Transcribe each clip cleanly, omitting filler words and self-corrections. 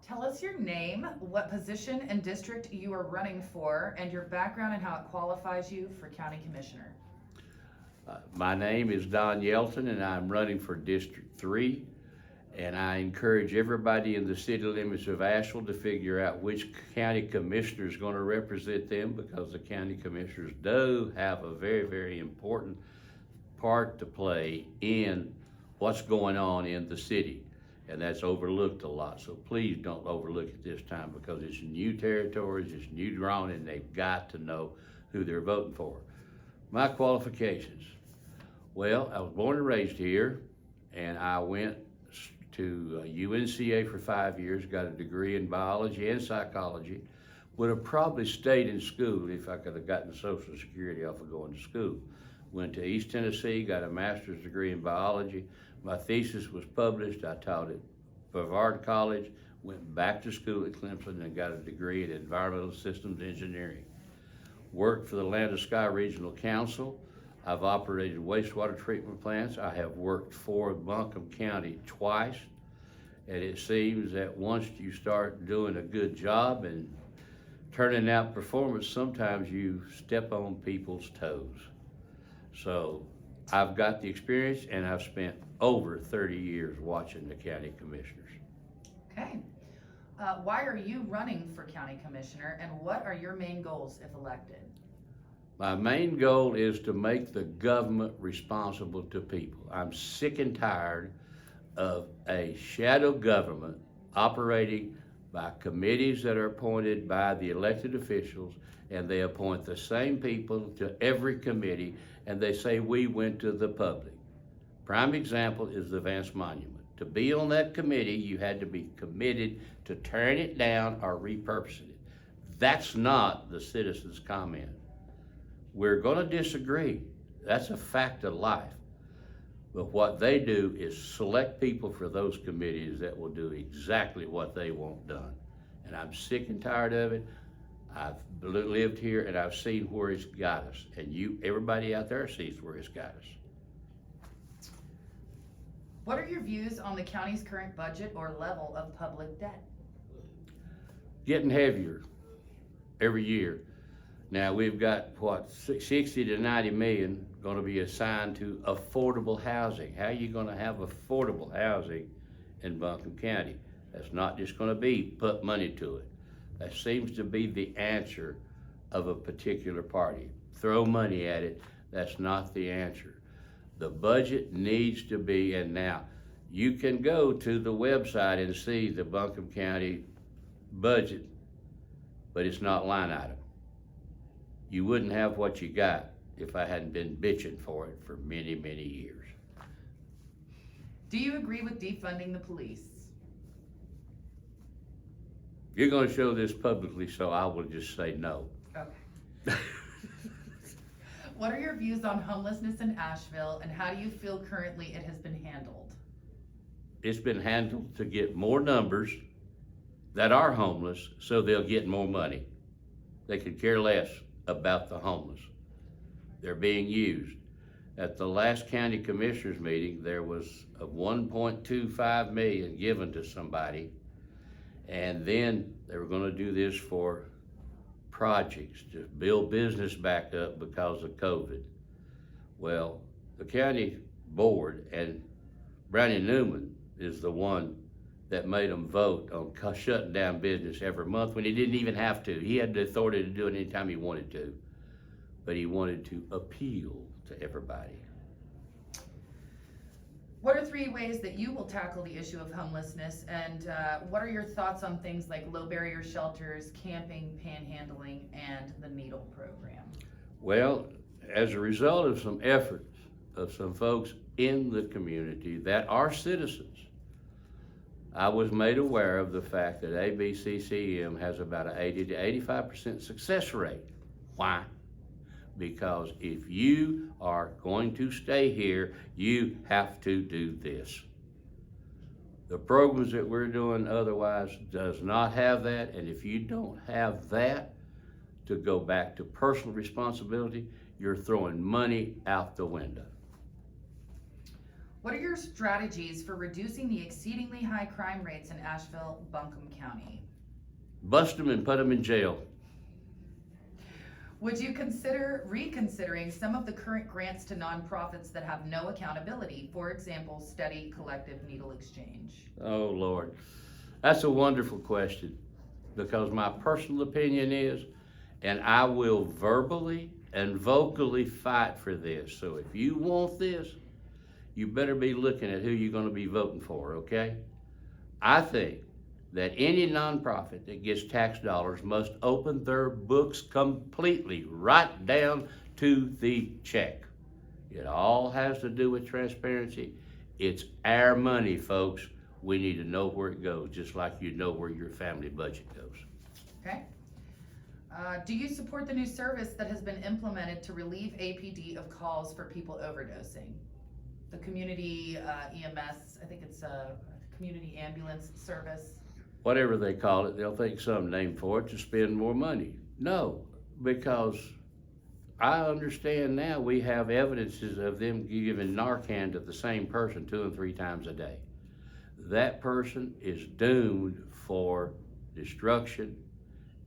Tell us your name, what position and district you are running for, and your background and how it qualifies you for county commissioner. My name is Don Yelton, and I'm running for District 3. And I encourage everybody in the city limits of Asheville to figure out which county commissioner is going to represent them, because the county commissioners do have a very, very important part to play in what's going on in the city. And that's overlooked a lot. So please don't overlook it this time, because it's new territories, it's new ground, and they've got to know who they're voting for. My qualifications. Well, I was born and raised here, and I went to UNCA for 5 years, got a degree in biology and psychology. Would have probably stayed in school if I could have gotten Social Security off of going to school. Went to East Tennessee, got a master's degree in biology. My thesis was published. I taught at Brevard College, went back to school at Clemson, and got a degree in environmental systems engineering. Worked for the Land of Sky Regional Council. I've operated wastewater treatment plants. I have worked for Buncombe County twice. And it seems that once you start doing a good job and turning out performance, sometimes you step on people's toes. So I've got the experience, and I've spent over 30 years watching the county commissioners. Okay. Why are you running for county commissioner, and what are your main goals if elected? My main goal is to make the government responsible to people. I'm sick and tired of a shadow government operating by committees that are appointed by the elected officials, and they appoint the same people to every committee, and they say we went to the public. Prime example is the Vance Monument. To be on that committee, you had to be committed to tearing it down or repurposing it. That's not the citizens' comment. We're going to disagree. That's a fact of life. But what they do is select people for those committees that will do exactly what they want done. And I'm sick and tired of it. I've lived here, and I've seen where it's got us. And everybody out there sees where it's got us. What are your views on the county's current budget or level of public debt? Getting heavier every year. Now we've got, 60 to 90 million going to be assigned to affordable housing. How are you going to have affordable housing in Buncombe County? That's not just going to be put money to it. That seems to be the answer of a particular party. Throw money at it. That's not the answer. The budget needs to be, and now you can go to the website and see the Buncombe County budget, but it's not line item. You wouldn't have what you got if I hadn't been bitching for it for many, many years. Do you agree with defunding the police? You're going to show this publicly, so I will just say no. Okay. What are your views on homelessness in Asheville, and how do you feel currently it has been handled? It's been handled to get more numbers that are homeless, so they'll get more money. They could care less about the homeless. They're being used. At the last county commissioners meeting, there was a 1.25 million given to somebody, and then they were going to do this for projects to build business back up because of COVID. Well, the county board, and Brownie Newman is the one that made them vote on shutting down business every month when he didn't even have to. He had the authority to do it anytime he wanted to, but he wanted to appeal to everybody. What are 3 ways that you will tackle the issue of homelessness, and what are your thoughts on things like low barrier shelters, camping, panhandling, and the Needle program? Well, as a result of some efforts of some folks in the community that are citizens, I was made aware of the fact that ABCCM has about an 80 to 85% success rate. Why? Because if you are going to stay here, you have to do this. The programs that we're doing otherwise does not have that, and if you don't have that to go back to personal responsibility, you're throwing money out the window. What are your strategies for reducing the exceedingly high crime rates in Asheville, Buncombe County? Bust them and put them in jail. Would you consider reconsidering some of the current grants to nonprofits that have no accountability? For example, Steady Collective Needle Exchange. Oh, Lord. That's a wonderful question, because my personal opinion is, and I will verbally and vocally fight for this. So if you want this, you better be looking at who you're going to be voting for, okay? I think that any nonprofit that gets tax dollars must open their books completely, right down to the check. It all has to do with transparency. It's our money, folks. We need to know where it goes, just like you know where your family budget goes. Okay. Do you support the new service that has been implemented to relieve APD of calls for people overdosing? The community EMS, I think it's a community ambulance service. Whatever they call it, they'll think some name for it to spend more money. No, because I understand now we have evidences of them giving Narcan to the same person 2 and 3 times a day. That person is doomed for destruction,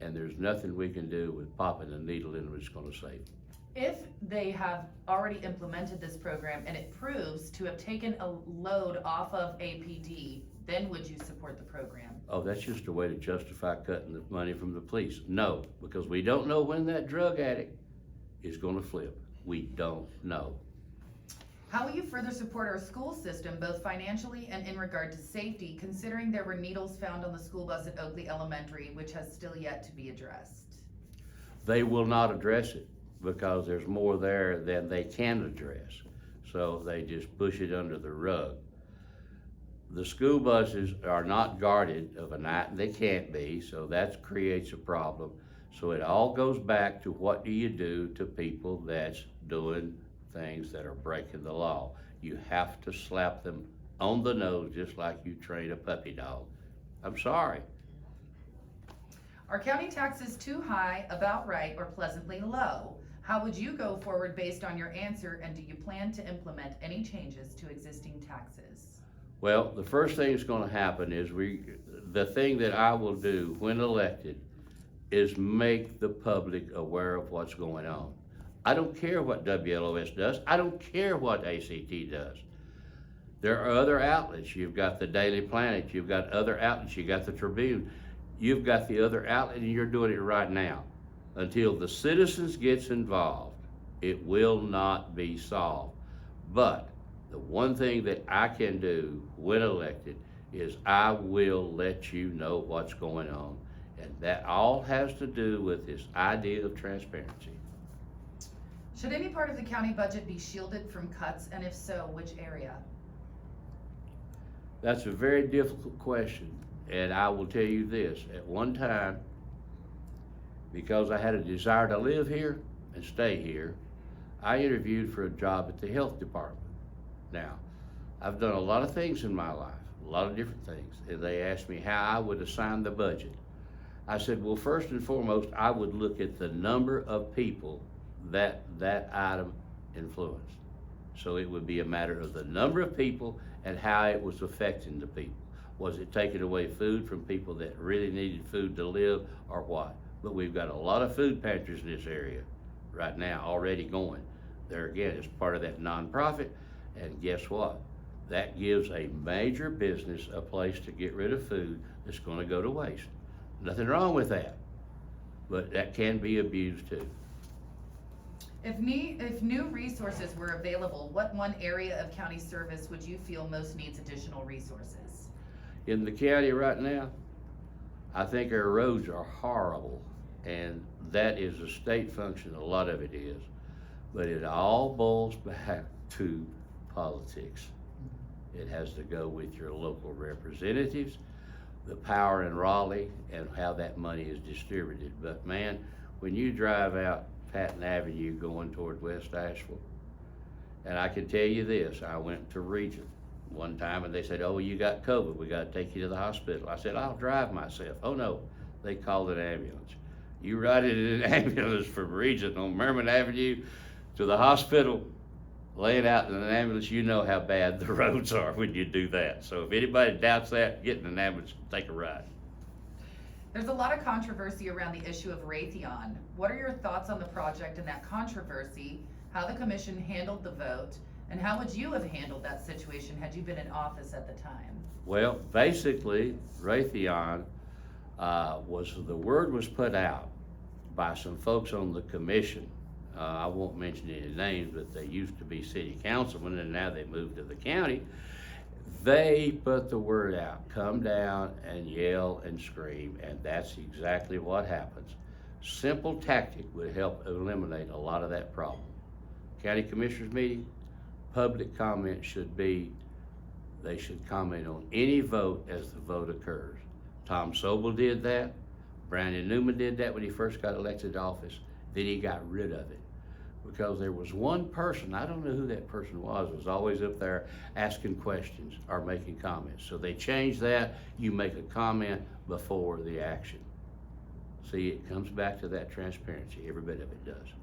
and there's nothing we can do with popping a needle in them that's gonna save them. If they have already implemented this program and it proves to have taken a load off of APD, then would you support the program? Oh, that's just a way to justify cutting the money from the police. No, because we don't know when that drug addict is gonna flip. We don't know. How will you further support our school system, both financially and in regard to safety, considering there were needles found on the school bus at Oakley Elementary, which has still yet to be addressed? They will not address it because there's more there than they can address. So they just push it under the rug. The school buses are not guarded of a night, and they can't be, so that creates a problem. So it all goes back to what do you do to people that's doing things that are breaking the law. You have to slap them on the nose just like you train a puppy dog. I'm sorry. Are county taxes too high, about right, or pleasantly low? How would you go forward based on your answer, and do you plan to implement any changes to existing taxes? Well, the first thing that's gonna happen is the thing that I will do when elected is make the public aware of what's going on. I don't care what WLOS does. I don't care what ACT does. There are other outlets. You've got the Daily Planet. You've got other outlets. You got the Tribune. You've got the other outlet, and you're doing it right now. Until the citizens gets involved, it will not be solved. But the one thing that I can do when elected is I will let you know what's going on. And that all has to do with this idea of transparency. Should any part of the county budget be shielded from cuts, and if so, which area? That's a very difficult question, and I will tell you this. At one time, because I had a desire to live here and stay here, I interviewed for a job at the health department. Now, I've done a lot of things in my life, a lot of different things, and they asked me how I would assign the budget. I said, well, first and foremost, I would look at the number of people that item influenced. So it would be a matter of the number of people and how it was affecting the people. Was it taking away food from people that really needed food to live, or what? But we've got a lot of food pantries in this area right now already going. There again, it's part of that nonprofit, and guess what? That gives a major business a place to get rid of food that's gonna go to waste. Nothing wrong with that, but that can be abused too. If new resources were available, what one area of county service would you feel most needs additional resources? In the county right now, I think our roads are horrible, and that is a state function, a lot of it is. But it all boils back to politics. It has to go with your local representatives, the power in Raleigh, and how that money is distributed. But man, when you drive out Patton Avenue going toward West Asheville, and I can tell you this, I went to Regent one time and they said, oh, you got COVID, we gotta take you to the hospital. I said, I'll drive myself. Oh no, they called an ambulance. You ride it in an ambulance from Regent on Merriman Avenue to the hospital, laying out in an ambulance, you know how bad the roads are when you do that. So if anybody doubts that, get in an ambulance and take a ride. There's a lot of controversy around the issue of Raytheon. What are your thoughts on the project and that controversy, how the commission handled the vote, and how would you have handled that situation had you been in office at the time? Well, basically, Raytheon, the word was put out by some folks on the commission. I won't mention any names, but they used to be city councilmen and now they moved to the county. They put the word out, come down and yell and scream, and that's exactly what happens. Simple tactic would help eliminate a lot of that problem. County Commissioners meeting, public comment should be, they should comment on any vote as the vote occurs. Tom Sobel did that. Brandon Newman did that when he first got elected to office. Then he got rid of it because there was one person, I don't know who that person was always up there asking questions or making comments. So they changed that. You make a comment before the action. See, it comes back to that transparency. Every bit of it does.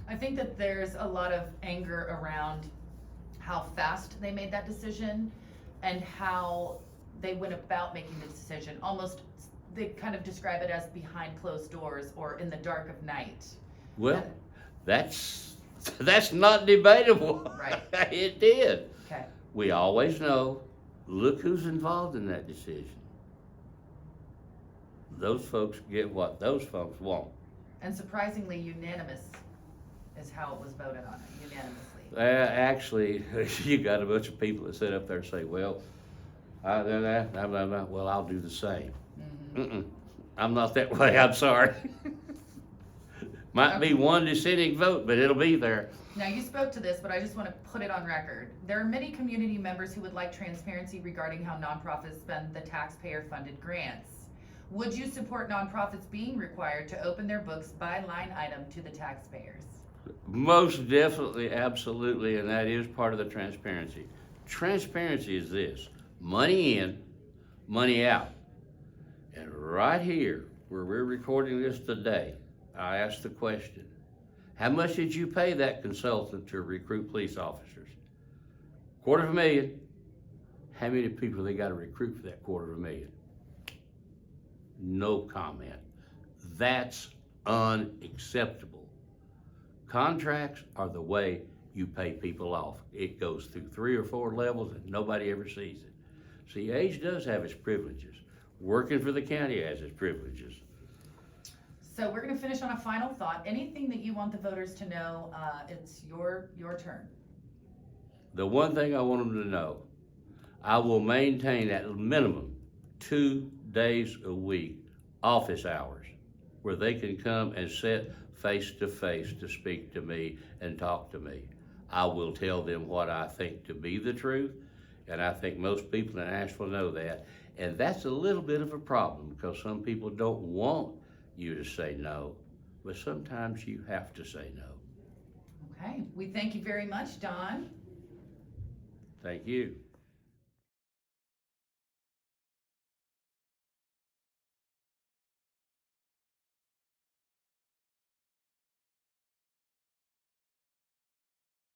I think that there's a lot of anger around how fast they made that decision and how they went about making the decision. Almost, they kind of describe it as behind closed doors or in the dark of night. Well, that's not debatable. Right. It did. Okay. We always know, look who's involved in that decision. Those folks get what those folks want. And surprisingly unanimous is how it was voted on, unanimously. Actually, you got a bunch of people that sit up there and say, well, well, I'll do the same. Mm-mm. I'm not that way, I'm sorry. Might be one dissenting vote, but it'll be there. Now, you spoke to this, but I just want to put it on record. There are many community members who would like transparency regarding how nonprofits spend the taxpayer-funded grants. Would you support nonprofits being required to open their books by line item to the taxpayers? Most definitely, absolutely, and that is part of the transparency. Transparency is this: money in, money out. And right here, where we're recording this today, I asked the question, how much did you pay that consultant to recruit police officers? $250,000. How many people they got to recruit for that $250,000? No comment. That's unacceptable. Contracts are the way you pay people off. It goes through 3 or 4 levels and nobody ever sees it. See, age does have its privileges. Working for the county has its privileges. So we're going to finish on a final thought. Anything that you want the voters to know, it's your turn. The one thing I want them to know, I will maintain at minimum 2 days a week office hours where they can come and sit face to face to speak to me and talk to me. I will tell them what I think to be the truth, and I think most people in Asheville know that. And that's a little bit of a problem because some people don't want you to say no, but sometimes you have to say no. Okay, we thank you very much, Don. Thank you.